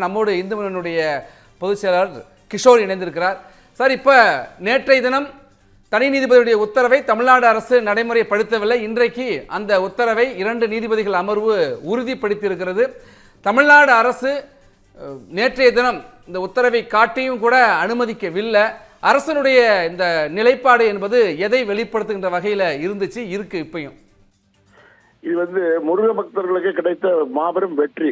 நம்மோடு இந்து முன்னணியுடைய பொதுச் செயலாளர் கிஷோர் இணைந்திருக்கிறார். சார், இப்போ நேற்றைய தினம் தனி நீதிபதியுடைய உத்தரவை தமிழ்நாடு அரசு நடைமுறைப்படுத்தவில்லை. இன்றைக்கு அந்த உத்தரவை 2 நீதிபதிகள் அமர்வு உறுதிப்படுத்தியிருக்கிறது. தமிழ்நாடு அரசு நேற்றைய தினம் இந்த உத்தரவை காட்டியும் கூட அனுமதிக்கவில்லை. அரசனுடைய இந்த நிலைப்பாடு என்பது எதை வெளிப்படுத்துகின்ற வகையில் இருந்துச்சு, இருக்கு இப்பயும்? இது முருக பக்தர்களுக்கு கிடைத்த மாபெரும் வெற்றி.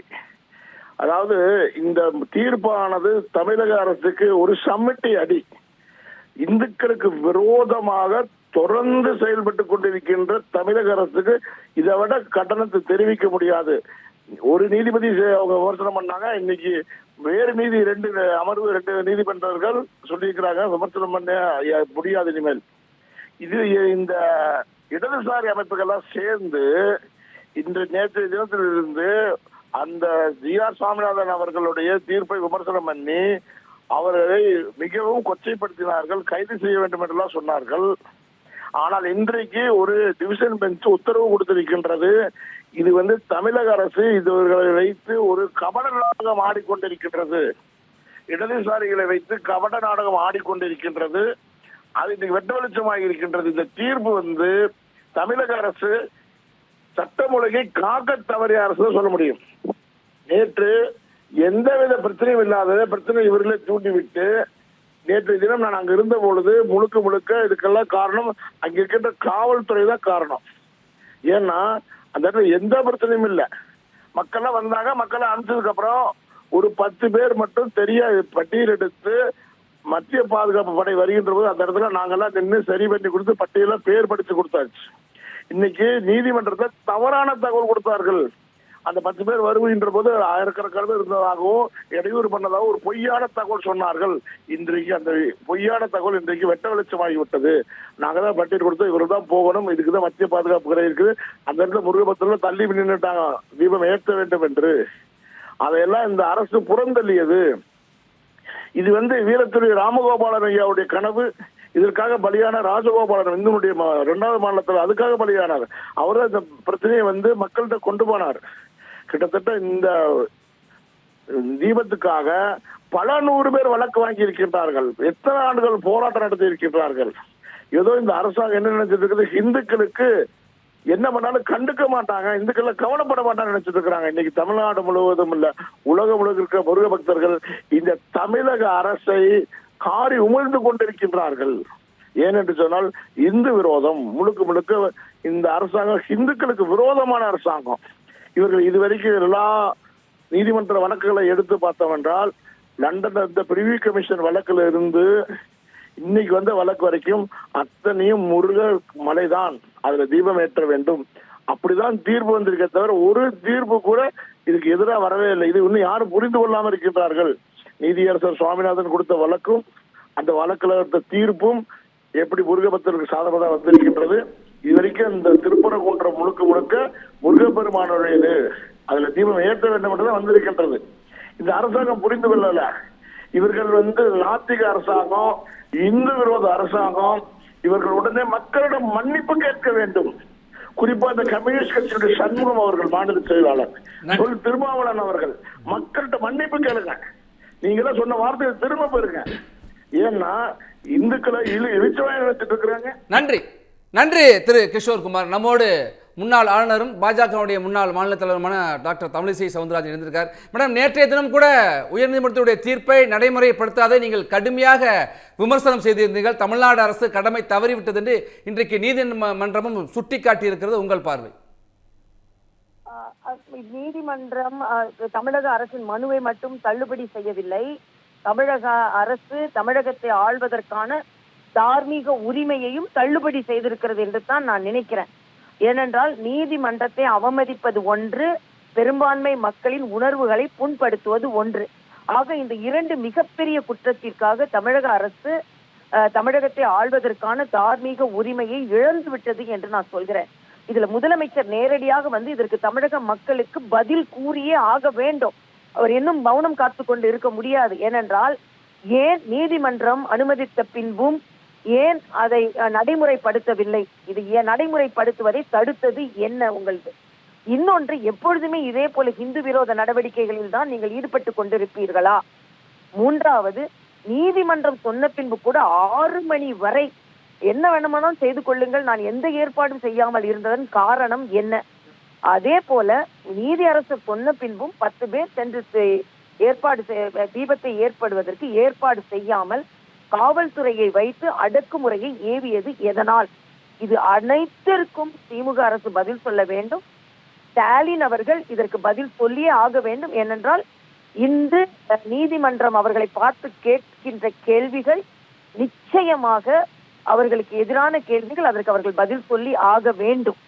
அதாவது இந்த தீர்ப்பானது தமிழக அரசுக்கு ஒரு சம்மட்டி அடி. இந்துக்களுக்கு விரோதமாக தொடர்ந்து செயல்பட்டு கொண்டிருக்கின்ற தமிழக அரசுக்கு இதை விட கட்டணத்தை தெரிவிக்க முடியாது. ஒரு நீதிபதி அவங்க விமர்சனம் பண்ணாங்க, இன்னைக்கு வேறு நீதி 2 அமர்வு 2 நீதிமன்றங்கள் சொல்லியிருக்கிறாங்க விமர்சனம் பண்ண முடியாது இனிமேல். இது இந்த இடதுசாரி அமைப்புகள்லாம் சேர்ந்து இன்று நேற்றைய தினத்திலிருந்து அந்த ஜி.ஆர். சுவாமிநாதன் அவர்களுடைய தீர்ப்பை விமர்சனம் பண்ணி அவர்களை மிகவும் கொச்சைப்படுத்தினார்கள், கைது செய்ய வேண்டும் என்றெல்லாம் சொன்னார்கள். ஆனால் இன்றைக்கு ஒரு டிவிஷன் பெஞ்ச் உத்தரவு கொடுத்திருக்கின்றது. இது தமிழக அரசு இவர்களை வைத்து ஒரு கபட நாடகம் ஆடிக்கொண்டிருக்கின்றது, இடதுசாரிகளை வைத்து கபட நாடகம் ஆடிக்கொண்டிருக்கின்றது. அது இன்னைக்கு வெட்ட வெளிச்சமாக இருக்கின்றது. இந்த தீர்ப்பு தமிழக அரசு சட்டம் ஒழுங்கை காக்க தவறிய அரசு சொல்ல முடியும். நேற்று எந்தவித பிரச்சனையும் இல்லாத பிரச்சனை இவர்களை தூண்டிவிட்டு நேற்று தினம் நான் அங்க இருந்த பொழுது முழுக்க இதுக்கெல்லாம் காரணம் அங்க இருக்கின்ற காவல்துறை தான் காரணம். ஏன்னா அந்த இடத்துல எந்த பிரச்சனையும் இல்லை. மக்கள்லாம் வந்தாங்க, மக்களை அனுப்பிச்சதுக்கு அப்புறம் ஒரு 10 பேர் மட்டும் தெரியாது பட்டியல் எடுத்து மத்திய பாதுகாப்பு படை வருகின்ற போது அந்த இடத்துல நாங்கெல்லாம் நின்று சரி பண்ணி கொடுத்து பட்டியல பேர் படிச்சு கொடுத்தாச்சு. இன்னைக்கு நீதிமன்றத்தில் தவறான தகவல் கொடுத்தார்கள். அந்த 10 பேர் வருகின்ற போது ஆயிரக்கணக்கான இருந்ததாகவும் இடையூறு பண்ணதாகவும் ஒரு பொய்யான தகவல் சொன்னார்கள். இன்றைக்கு அந்த பொய்யான தகவல் இன்றைக்கு வெட்ட வெளிச்சமாகிவிட்டது. நாங்க தான் பட்டியல் கொடுத்து இவரு தான் போகணும், இதுக்குதான் மத்திய பாதுகாப்பு படை இருக்குது, அந்த இடத்துல முருகபத்திரத்துல தள்ளி நின்றுட்டாங்க தீபம் ஏற்ற வேண்டும் என்று. அதையெல்லாம் இந்த அரசு புறந்தள்ளியது. இது வீரத்துறை ராமகோபாலன் ஐயாவுடைய கனவு. இதற்காக பலியான ராஜகோபாலன் இந்துனுடைய 2வது மாநிலத்தில் அதுக்காக பலியானார். அவர் இந்த பிரச்சனையை மக்கள்கிட்ட கொண்டு போனார். கிட்டத்தட்ட இந்த தீபத்துக்காக பல 100 பேர் வழக்கு வாங்கி இருக்கின்றார்கள். எத்தனை ஆண்டுகள் போராட்டம் நடத்தி இருக்கின்றார்கள். ஏதோ இந்த அரசாங்கம் என்ன நினைச்சிட்டு இருக்குது, இந்துக்களுக்கு என்ன பண்ணாலும் கண்டுக்க மாட்டாங்க, இந்துக்கள் கவலைப்பட மாட்டாங்க நினைச்சிட்டு இருக்கிறாங்க. இன்னைக்கு தமிழ்நாடு முழுவதும் இல்ல, உலகம் முழுக்க இருக்க முருக பக்தர்கள் இந்த தமிழக அரசை காரி உமிழ்ந்து கொண்டிருக்கின்றார்கள். ஏனென்று சொன்னால் இந்து விரோதம் முழுக்க இந்த அரசாங்கம் இந்துக்களுக்கு விரோதமான அரசாங்கம். இவர்கள் இதுவரைக்கும் எல்லா நீதிமன்ற வழக்குகளை எடுத்து பார்த்தோம் என்றால் லண்டன் இந்த பிரிவி கமிஷன் வழக்குல இருந்து இன்னைக்கு வழக்கு வரைக்கும் அத்தனையும் முருக மலைதான், அதுல தீபம் ஏற்ற வேண்டும் அப்படிதான் தீர்ப்பு வந்திருக்க தவிர ஒரு தீர்ப்பு கூட இதுக்கு எதிராக வரவே இல்லை. இது இன்னும் யாரும் புரிந்து கொள்ளாமல் இருக்கின்றார்கள். நீதியரசர் சுவாமிநாதன் கொடுத்த வழக்கும் அந்த வழக்குல இருந்த தீர்ப்பும் எப்படி முருகபக்தருக்கு சாதகமாக வந்திருக்கின்றது. இதுவரைக்கும் இந்த திருப்பரங்குன்றம் முழுக்க முருகப்பெருமானுடையது, அதுல தீபம் ஏற்ற வேண்டும் என்றுதான் வந்திருக்கின்றது. இந்த அரசாங்கம் புரிந்து கொள்ளல. இவர்கள் நாத்திக அரசாங்கம், இந்து விரோத அரசாங்கம். இவர்கள் உடனே மக்களிடம் மன்னிப்பு கேட்க வேண்டும். குறிப்பா இந்த கம்யூனிஸ்ட் கட்சியுடைய சண்முகம் அவர்கள் மாநில செயலாளர் திருமாவளவன் அவர்கள் மக்கள்கிட்ட மன்னிப்பு கேளுங்க. நீங்க சொன்ன வார்த்தையை திரும்ப பெறுங்க. ஏன்னா இந்துக்களை இழிச்சவாய் நினைச்சிட்டு இருக்கிறாங்க. நன்றி திரு கிஷோர் குமார். நம்மோடு முன்னாள் ஆளுநரும் பாஜகவுடைய முன்னாள் மாநில தலைவருமான டாக்டர் தமிழிசை சவுந்தரராஜன் இருந்திருக்கார். மேடம், நேற்றைய தினம் கூட உயர்நீதிமன்றத்துடைய தீர்ப்பை நடைமுறைப்படுத்தாத நீங்கள் கடுமையாக விமர்சனம் செய்திருந்தீர்கள். தமிழ்நாடு அரசு கடமை தவறிவிட்டது என்று இன்றைக்கு நீதிமன்றமும் சுட்டிக்காட்டி இருக்கிறது. உங்கள் பார்வை? நீதிமன்றம் தமிழக அரசின் மனுவை மட்டும் தள்ளுபடி செய்யவில்லை. தமிழக அரசு தமிழகத்தை ஆள்வதற்கான தார்மீக உரிமையையும் தள்ளுபடி செய்திருக்கிறது என்று தான் நான் நினைக்கிறேன். ஏனென்றால் நீதிமன்றத்தை அவமதிப்பது ஒன்று, பெரும்பான்மை மக்களின் உணர்வுகளை புண்படுத்துவது ஒன்று. ஆக இந்த 2 மிகப்பெரிய குற்றத்திற்காக தமிழக அரசு தமிழகத்தை ஆள்வதற்கான தார்மீக உரிமையை இழந்து விட்டது என்று நான் சொல்கிறேன். இதுல முதலமைச்சர் நேரடியாக இதற்கு தமிழக மக்களுக்கு பதில் கூறியே ஆக வேண்டும். அவர் இன்னும் மௌனம் காத்து கொண்டு இருக்க முடியாது. ஏனென்றால் ஏன் நீதிமன்றம் அனுமதித்த பின்பும் ஏன் அதை நடைமுறைப்படுத்தவில்லை? இது நடைமுறைப்படுத்துவதை தடுத்தது என்ன? உங்களது இன்னொன்று, எப்பொழுதுமே இதே போல இந்து விரோத நடவடிக்கைகளில் தான் நீங்கள் ஈடுபட்டு கொண்டிருப்பீர்களா? மூன்றாவது, நீதிமன்றம் சொன்ன பின்பு கூட 6 மணி வரை என்ன வேணுமானாலும் செய்து கொள்ளுங்கள், நான் எந்த ஏற்பாடும் செய்யாமல் இருந்ததன் காரணம் என்ன? அதே போல நீதி அரசு சொன்ன பின்பும் 10 பேர் சென்று தீபத்தை ஏற்படுவதற்கு ஏற்பாடு செய்யாமல் காவல்துறையை வைத்து அடக்குமுறையை ஏவியது எதனால்? இது அனைத்திற்கும் திமுக அரசு பதில் சொல்ல வேண்டும். ஸ்டாலின் அவர்கள் இதற்கு பதில் சொல்லியே ஆக வேண்டும். ஏனென்றால் இந்த நீதிமன்றம் அவர்களை பார்த்து கேட்கின்ற கேள்விகள் நிச்சயமாக அவர்களுக்கு எதிரான கேள்விகள். அதற்கு அவர்கள் பதில் சொல்லி ஆக வேண்டும்.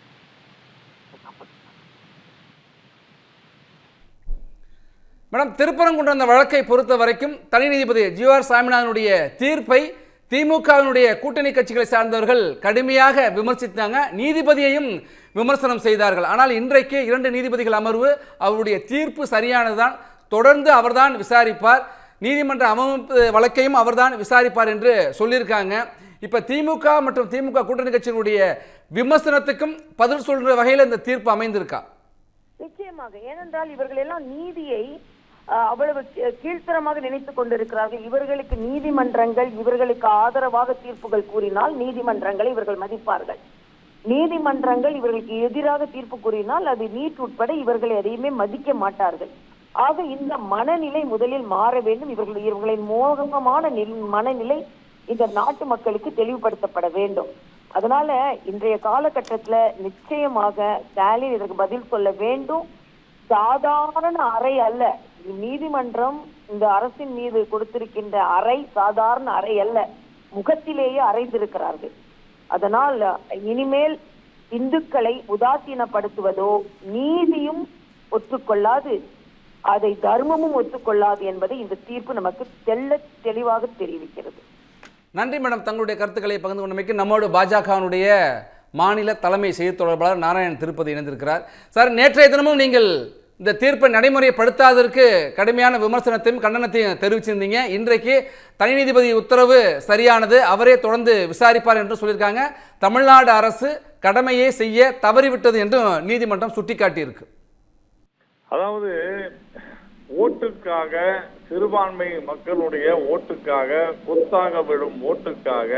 மேடம், திருப்பரங்குன்றம் அந்த வழக்கை பொறுத்த வரைக்கும் தனி நீதிபதி ஜி.ஆர். சாமிநாதனுடைய தீர்ப்பை திமுகவினுடைய கூட்டணி கட்சிகளை சார்ந்தவர்கள் கடுமையாக விமர்சித்தாங்க, நீதிபதியையும் விமர்சனம் செய்தார்கள். ஆனால் இன்றைக்கு 2 நீதிபதிகள் அமர்வு அவருடைய தீர்ப்பு சரியானதுதான், தொடர்ந்து அவர்தான் விசாரிப்பார், நீதிமன்ற அவமதிப்பு வழக்கையும் அவர்தான் விசாரிப்பார் என்று சொல்லியிருக்காங்க. இப்ப திமுக மற்றும் திமுக கூட்டணி கட்சியினுடைய விமர்சனத்துக்கும் பதில் சொல்ற வகையில் இந்த தீர்ப்பு அமைந்திருக்கா? நிச்சயமாக. ஏனென்றால் இவர்கள் எல்லாம் நீதியை அவ்வளவு கீழ்த்தரமாக நினைத்துக் கொண்டிருக்கிறார்கள். இவர்களுக்கு நீதிமன்றங்கள் இவர்களுக்கு ஆதரவாக தீர்ப்புகள் கூறினால் நீதிமன்றங்களை இவர்கள் மதிப்பார்கள். நீதிமன்றங்கள் இவர்களுக்கு எதிராக தீர்ப்பு கூறினால் அது நீட் உட்பட இவர்களை எதையுமே மதிக்க மாட்டார்கள். ஆக இந்த மனநிலை முதலில் மாற வேண்டும். இவர்களின் மோகமான மனநிலை இந்த நாட்டு மக்களுக்கு தெளிவுபடுத்தப்பட வேண்டும். அதனால இன்றைய காலகட்டத்துல நிச்சயமாக ஸ்டாலின் இதற்கு பதில் சொல்ல வேண்டும். சாதாரண அறை அல்ல, நீதிமன்றம் இந்த அரசின் மீது கொடுத்திருக்கின்ற அறை சாதாரண அறை அல்ல, முகத்திலேயே அறைந்திருக்கிறார்கள். அதனால் இனிமேல் இந்துக்களை உதாசீனப்படுத்துவதோ நீதியும் ஒத்துக்கொள்ளாது, அதை தர்மமும் ஒத்துக்கொள்ளாது என்பதை இந்த தீர்ப்பு நமக்கு தெளிவாக தெரிவிக்கிறது. நன்றி மேடம், தங்களுடைய கருத்துக்களை பகிர்ந்து கொண்டமைக்கு. நம்மோடு பாஜகவினுடைய மாநில தலைமை செய்தி தொடர்பாளர் நாராயணன் திருப்பதி இணைந்திருக்கிறார். சார், நேற்றைய தினமும் நீங்கள் இந்த தீர்ப்பை நடைமுறைப்படுத்தாததற்கு கடுமையான விமர்சனத்தையும் கண்டனத்தையும் தெரிவிச்சிருந்தீங்க. இன்றைக்கு தனி நீதிபதி உத்தரவு சரியானது, அவரே தொடர்ந்து விசாரிப்பார் என்று சொல்லியிருக்காங்க. தமிழ்நாடு அரசு கடமையை செய்ய தவறிவிட்டது என்று நீதிமன்றம் சுட்டிக்காட்டியிருக்கு. அதாவது ஓட்டுக்காக, சிறுபான்மை மக்களுடைய ஓட்டுக்காக, கொத்தாக விடும் ஓட்டுக்காக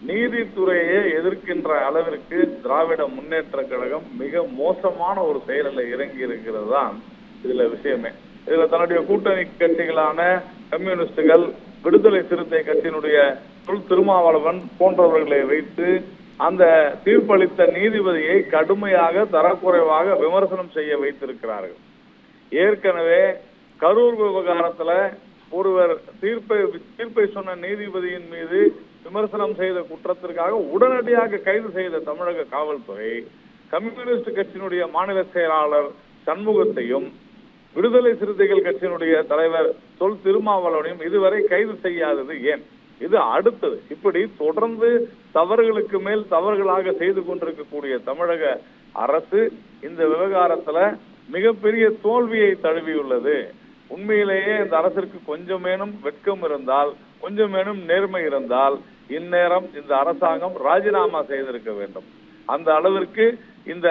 நீதித்துறையை எதிர்க்கின்ற அளவிற்கு திராவிட முன்னேற்ற கழகம் மிக மோசமான ஒரு செயலில் இறங்கி இருக்கிறது தான் இதுல விஷயமே. இதுல தன்னுடைய கூட்டணி கட்சிகளான கம்யூனிஸ்டுகள், விடுதலை சிறுத்தை கட்சியினுடைய திருமாவளவன் போன்றவர்களை வைத்து அந்த தீர்ப்பளித்த நீதிபதியை கடுமையாக தரக்குறைவாக விமர்சனம் செய்ய வைத்திருக்கிறார்கள். ஏற்கனவே கரூர் விவகாரத்துல ஒருவர் தீர்ப்பை சொன்ன நீதிபதியின் மீது விமர்சனம் செய்த குற்றத்திற்காக உடனடியாக கைது செய்த தமிழக காவல்துறை கம்யூனிஸ்ட் கட்சியினுடைய மாநில செயலாளர் சண்முகத்தையும் விடுதலை சிறுத்தைகள் கட்சியினுடைய தலைவர் திருமாவளவனையும் இதுவரை கைது செய்யாதது ஏன்? இது அடுத்தது. இப்படி தொடர்ந்து தவறுகளுக்கு மேல் தவறுகளாக செய்து கொண்டிருக்கக்கூடிய தமிழக அரசு இந்த விவகாரத்துல மிகப்பெரிய தோல்வியை தழுவியுள்ளது. உண்மையிலேயே இந்த அரசிற்கு கொஞ்சமேனும் வெட்கம் இருந்தால், கொஞ்சமேனும் நேர்மை இருந்தால் இந்நேரம் இந்த அரசாங்கம் ராஜினாமா செய்திருக்க வேண்டும். அந்த அளவிற்கு இந்த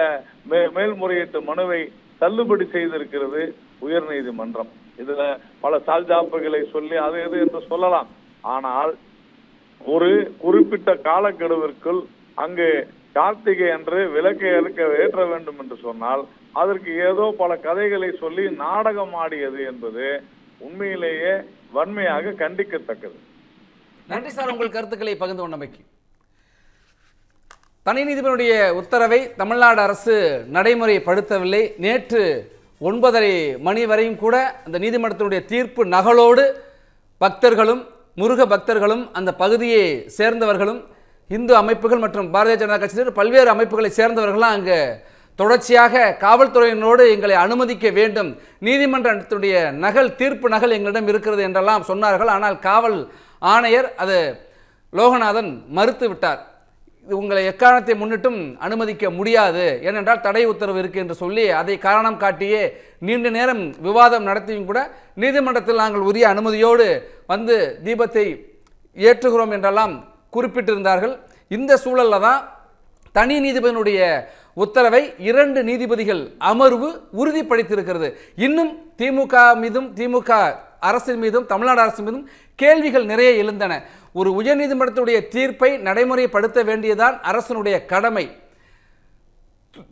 மேல்முறையீட்டு மனுவை தள்ளுபடி செய்திருக்கிறது உயர் நீதிமன்றம். இதுல பல சால்ஜாப்புகளை சொல்லி அது எது என்று சொல்லலாம். ஆனால் ஒரு குறிப்பிட்ட காலக்கெடுவிற்குள் அங்கு கார்த்திகை அன்று விளக்கை ஏற்ற வேண்டும் என்று சொன்னால் அதற்கு ஏதோ பல கதைகளை சொல்லி நாடகம் ஆடியது என்பது உண்மையிலேயே வன்மையாக கண்டிக்கத்தக்கது. நன்றி சார், உங்கள் கருத்துக்களை பகிர்ந்து கொண்டமைக்கு. தனி நீதிபதியுடைய உத்தரவை தமிழ்நாடு அரசு நடைமுறைப்படுத்தவில்லை. நேற்று 9:30 மணி வரையும் கூட அந்த நீதிமன்றத்தினுடைய தீர்ப்பு நகலோடு பக்தர்களும் முருக பக்தர்களும் அந்த பகுதியை சேர்ந்தவர்களும் இந்து அமைப்புகள் மற்றும் பாரதிய ஜனதா கட்சியினர் பல்வேறு அமைப்புகளை சேர்ந்தவர்கள்லாம் அங்கே தொடர்ச்சியாக காவல்துறையினரோடு எங்களை அனுமதிக்க வேண்டும், நீதிமன்றத்துடைய தீர்ப்பு நகல் எங்களிடம் இருக்கிறது என்றெல்லாம் சொன்னார்கள். ஆனால் காவல் ஆணையர் அது லோகநாதன் மறுத்து விட்டார். உங்களை எக்காரணத்தை முன்னிட்டும் அனுமதிக்க முடியாது, ஏனென்றால் தடை உத்தரவு இருக்கு என்று சொல்லி அதை காரணம் காட்டியே நீண்ட நேரம் விவாதம் நடத்தியும் கூட நீதிமன்றத்தில் நாங்கள் உரிய அனுமதியோடு வந்து தீபத்தை ஏற்றுகிறோம் என்றெல்லாம் குறிப்பிட்டிருந்தார்கள். இந்த சூழலில் தான் தனி நீதிபதியினுடைய உத்தரவை 2 நீதிபதிகள் அமர்வு உறுதிப்படுத்தியிருக்கிறது. இன்னும் திமுக மீதும் திமுக அரசின் மீதும் தமிழ்நாடு அரசு மீதும் கேள்விகள் நிறைய எழுந்தன. ஒரு உயர்நீதிமன்றத்துடைய தீர்ப்பை நடைமுறைப்படுத்த வேண்டியதான் அரசனுடைய கடமை.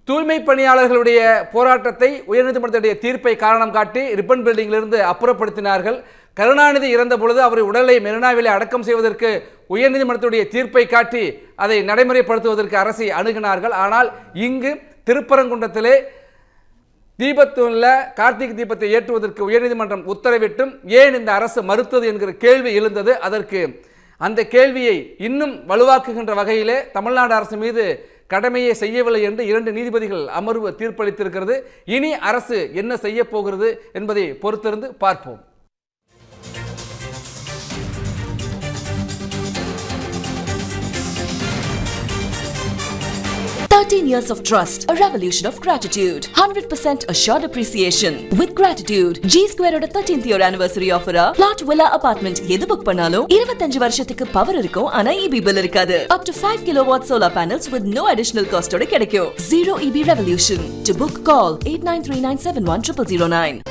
தூய்மை பணியாளர்களுடைய போராட்டத்தை உயர்நீதிமன்றத்துடைய தீர்ப்பை காரணம் காட்டி ரிப்பன் பில்டிங்கிலிருந்து அப்புறப்படுத்தினார்கள். கருணாநிதி இறந்த பொழுது அவர் உடலை மெரினாவிலே அடக்கம் செய்வதற்கு உயர்நீதிமன்றத்துடைய தீர்ப்பை காட்டி அதை நடைமுறைப்படுத்துவதற்கு அரசை அணுகினார்கள். ஆனால் இங்கு திருப்பரங்குன்றத்திலே தீபத்துள்ள கார்த்திகை தீபத்தை ஏற்றுவதற்கு உயர்நீதிமன்றம் உத்தரவிட்டும் ஏன் இந்த அரசு மறுத்தது என்கிற கேள்வி எழுந்தது. அதற்கு அந்த கேள்வியை இன்னும் வலுவாக்குகின்ற வகையிலே தமிழ்நாடு அரசு மீது கடமையை செய்யவில்லை என்று 2 நீதிபதிகள் அமர்வு தீர்ப்பளித்திருக்கிறது. இனி அரசு என்ன செய்ய போகிறது என்பதை பொறுத்திருந்து பார்ப்போம். Years of trust, a revolution of gratitude, 100% assured appreciation. With gratitude, G Square oda 13th year anniversary offer plot villa apartment எது புக் பண்ணாலும் 25 வருஷத்துக்கு பவர் இருக்கும். ஆனா EB bill இருக்காது. Up to 5 kilowatt solar panels with no additional cost ஓட கிடைக்கும். Zero EB revolution. To book, call 8939710009.